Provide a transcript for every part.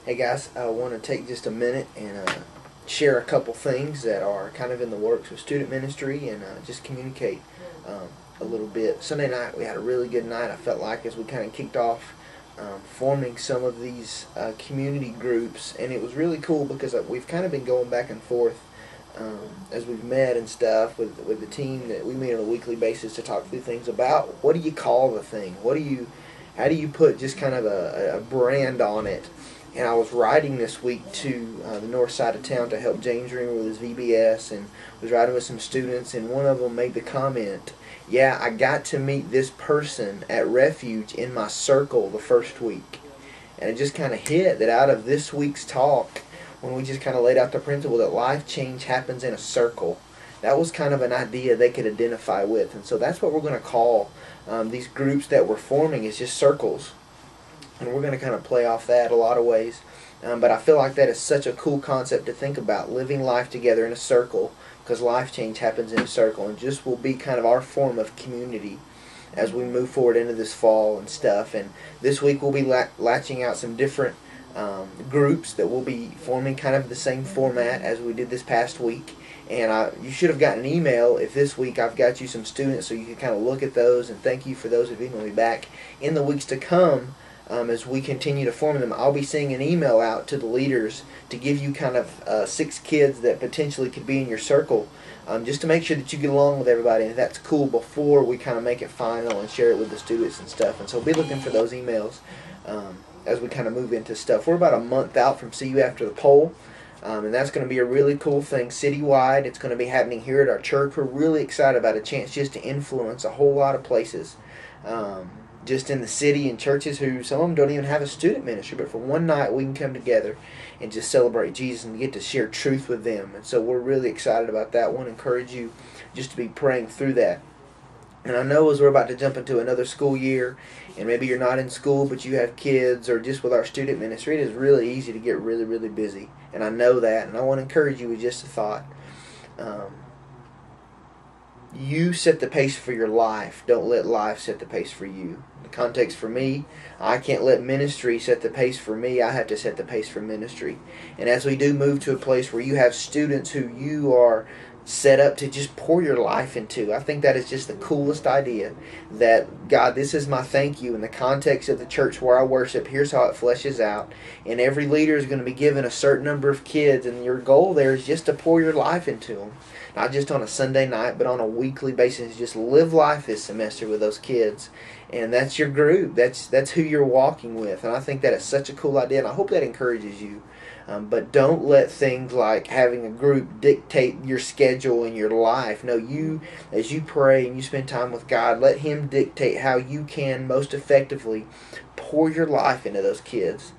Hey guys, I want to take just a minute and share a couple things that are kind of in the works with student ministry and just communicate a little bit. Sunday night we had a really good night. I felt like as we kind of kicked off forming some of these community groups, and it was really cool because we've kind of been going back and forth as we've met and stuff with the team that we meet on a weekly basis to talk through things about what do you call the thing? How do you put just kind of a brand on it? And I was riding this week to the north side of town to help James Reamer with his VBS, and was riding with some students, and one of them made the comment, yeah, I got to meet this person at Refuge in my circle the first week. And it just kind of hit that out of this week's talk, when we just kind of laid out the principle that life change happens in a circle, that was kind of an idea they could identify with. And so that's what we're going to call these groups that we're forming, is just circles. And we're going to kind of play off that a lot of ways. But I feel like that is such a cool concept to think about, living life together in a circle, because life change happens in a circle, and just will be kind of our form of community as we move forward into this fall and stuff. And this week we'll be latching out some different groups that will be forming kind of the same format as we did this past week. And you should have gotten an email if this week I've got you some students so you can kind of look at those, and thank you for those of you who will be back in the weeks to come. As we continue to form them, I'll be sending an email out to the leaders to give you kind of 6 kids that potentially could be in your circle, just to make sure that you get along with everybody, and that's cool before we kind of make it final and share it with the students and stuff. And so be looking for those emails as we kind of move into stuff. We're about a month out from See You After the Poll, and that's going to be a really cool thing citywide. It's going to be happening here at our church. We're really excited about a chance just to influence a whole lot of places. Just in the city and churches who some of them don't even have a student ministry, but for one night we can come together and just celebrate Jesus and get to share truth with them. And so we're really excited about that. I want to encourage you just to be praying through that. And I know as we're about to jump into another school year, and maybe you're not in school but you have kids, or just with our student ministry, it is really easy to get really, really busy. And I know that, and I want to encourage you with just a thought. You set the pace for your life. Don't let life set the pace for you. The context for me, I can't let ministry set the pace for me. I have to set the pace for ministry. And as we do move to a place where you have students who you are set up to just pour your life into, I think that is just the coolest idea. That, God, this is my thank you in the context of the church where I worship. Here's how it fleshes out. And every leader is going to be given a certain number of kids, and your goal there is just to pour your life into them. Not just on a Sunday night, but on a weekly basis. Just live life this semester with those kids. And that's your group. That's who you're walking with. And I think that is such a cool idea, and I hope that encourages you. But don't let things like having a group dictate your schedule and your life. No, you, as you pray and you spend time with God, let Him dictate how you can most effectively pour your life into those kids.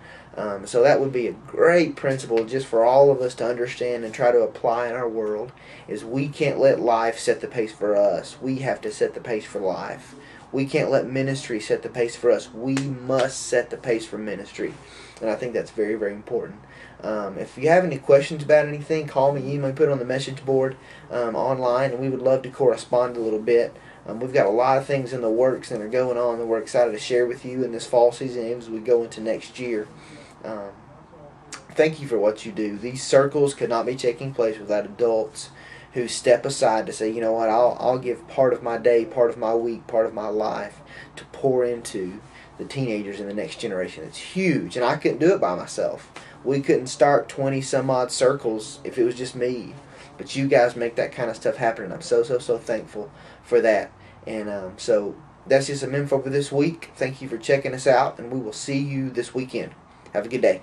So that would be a great principle just for all of us to understand and try to apply in our world, is we can't let life set the pace for us. We have to set the pace for life. We can't let ministry set the pace for us. We must set the pace for ministry. And I think that's very, very important. If you have any questions about anything, call me, email me, put it on the message board online, and we would love to correspond a little bit. We've got a lot of things in the works that are going on that we're excited to share with you in this fall season as we go into next year. Thank you for what you do. These circles could not be taking place without adults who step aside to say, you know what, I'll give part of my day, part of my week, part of my life to pour into the teenagers in the next generation. It's huge, and I couldn't do it by myself. We couldn't start 20 some odd circles if it was just me. But you guys make that kind of stuff happen, and I'm so thankful for that. And so that's just some info for this week. Thank you for checking us out, and we will see you this weekend. Have a good day.